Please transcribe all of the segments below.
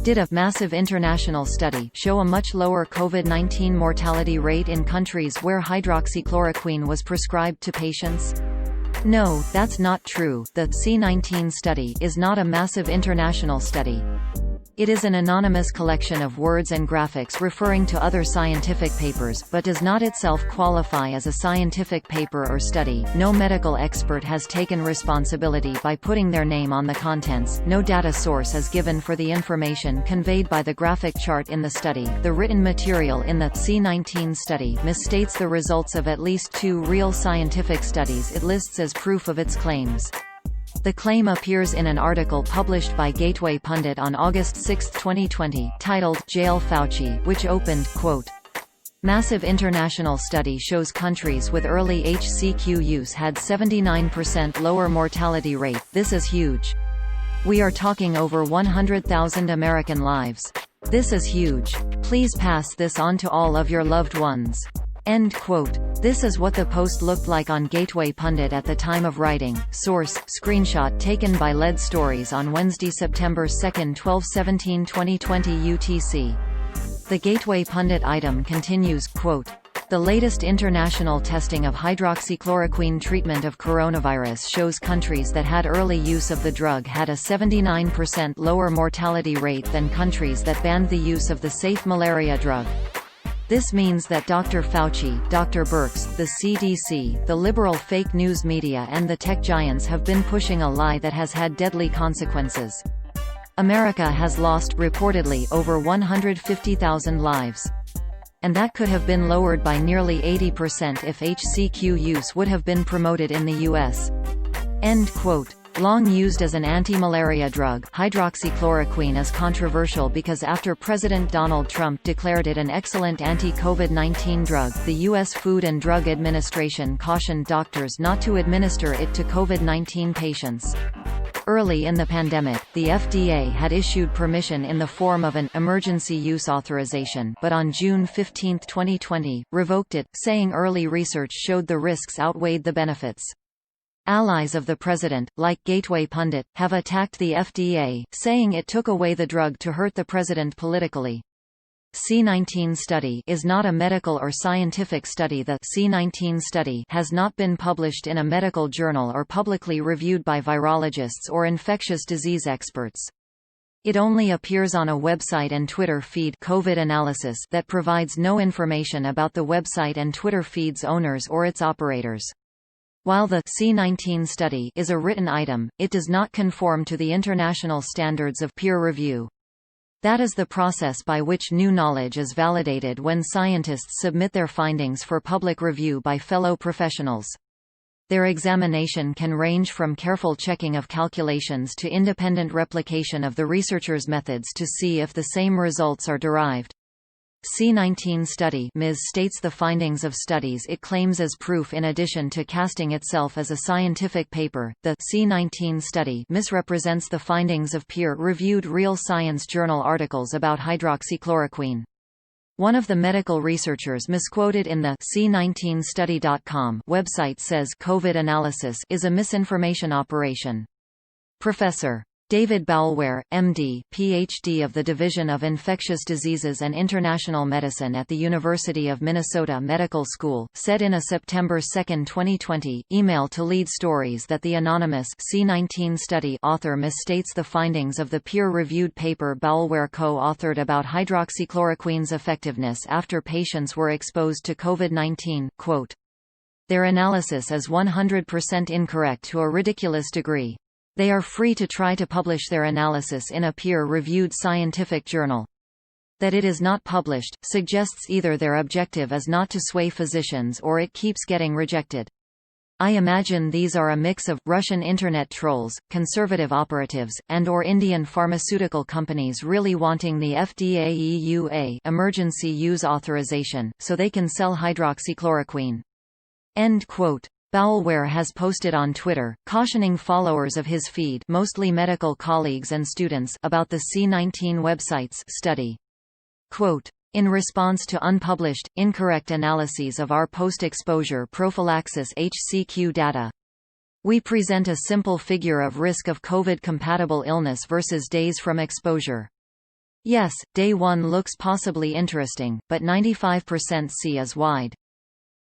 Did a massive international study show a much lower COVID-19 mortality rate in countries where hydroxychloroquine was prescribed to patients? No, that's not true. The C19 study is not a massive international study. It is an anonymous collection of words and graphics referring to other scientific papers, but does not itself qualify as a scientific paper or study. No medical expert has taken responsibility by putting their name on the contents. No data source is given for the information conveyed by the graphic chart in the study. The written material in the C19 study misstates the results of at least 2 real scientific studies it lists as proof of its claims. The claim appears in an article published by Gateway Pundit on August 6, 2020, titled "Jail Fauci," which opened, quote, "Massive international study shows countries with early HCQ use had 79% lower mortality rate. This is huge. We are talking over 100,000 American lives. This is huge. Please pass this on to all of your loved ones." End quote. This is what the post looked like on Gateway Pundit at the time of writing. Source: screenshot taken by LED Stories on Wednesday, September 2, 12/17/2020 UTC. The Gateway Pundit item continues, quote, "The latest international testing of hydroxychloroquine treatment of coronavirus shows countries that had early use of the drug had a 79% lower mortality rate than countries that banned the use of the safe malaria drug. This means that Dr. Fauci, Dr. Birx, the CDC, the liberal fake news media and the tech giants have been pushing a lie that has had deadly consequences. America has lost, reportedly, over 150,000 lives. And that could have been lowered by nearly 80% if HCQ use would have been promoted in the U.S." End quote. Long used as an anti-malaria drug, hydroxychloroquine is controversial because after President Donald Trump declared it an excellent anti-COVID-19 drug, the U.S. Food and Drug Administration cautioned doctors not to administer it to COVID-19 patients. Early in the pandemic, the FDA had issued permission in the form of an emergency use authorization, but on June 15, 2020, revoked it, saying early research showed the risks outweighed the benefits. Allies of the president, like Gateway Pundit, have attacked the FDA, saying it took away the drug to hurt the president politically. C19 study is not a medical or scientific study. The C19 study has not been published in a medical journal or publicly reviewed by virologists or infectious disease experts. It only appears on a website and Twitter feed, COVID Analysis, that provides no information about the website and Twitter feed's owners or its operators. While the C19 study is a written item, it does not conform to the international standards of peer review. That is the process by which new knowledge is validated when scientists submit their findings for public review by fellow professionals. Their examination can range from careful checking of calculations to independent replication of the researcher's methods to see if the same results are derived. C19 study misstates the findings of studies it claims as proof in addition to casting itself as a scientific paper. The C19 study misrepresents the findings of peer-reviewed real science journal articles about hydroxychloroquine. One of the medical researchers misquoted in the C19study.com website says COVID analysis is a misinformation operation. Professor David Boulware, MD, Ph.D. of the Division of Infectious Diseases and International Medicine at the University of Minnesota Medical School, said in a September 2, 2020, email to Lead Stories that the anonymous C19 study author misstates the findings of the peer-reviewed paper Boulware co-authored about hydroxychloroquine's effectiveness after patients were exposed to COVID-19. Quote, "Their analysis is 100% incorrect to a ridiculous degree. They are free to try to publish their analysis in a peer-reviewed scientific journal. That it is not published, suggests either their objective is not to sway physicians or it keeps getting rejected. I imagine these are a mix of Russian internet trolls, conservative operatives, and/or Indian pharmaceutical companies really wanting the FDA EUA emergency use authorization, so they can sell hydroxychloroquine." End quote. Boulware has posted on Twitter, cautioning followers of his feed, mostly medical colleagues and students, about the C19 website's study. Quote, "In response to unpublished, incorrect analyses of our post-exposure prophylaxis HCQ data, we present a simple figure of risk of COVID-compatible illness versus days from exposure. Yes, day 1 looks possibly interesting, but 95% C is wide.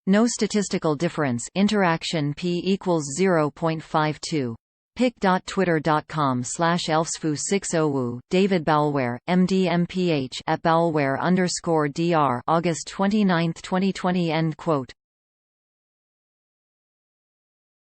No statistical difference. Interaction p equals 0.52. pic.twitter.com/elfsfu60wu, David Balware, MD MPH @Balware_dr August 29, 2020 End quote.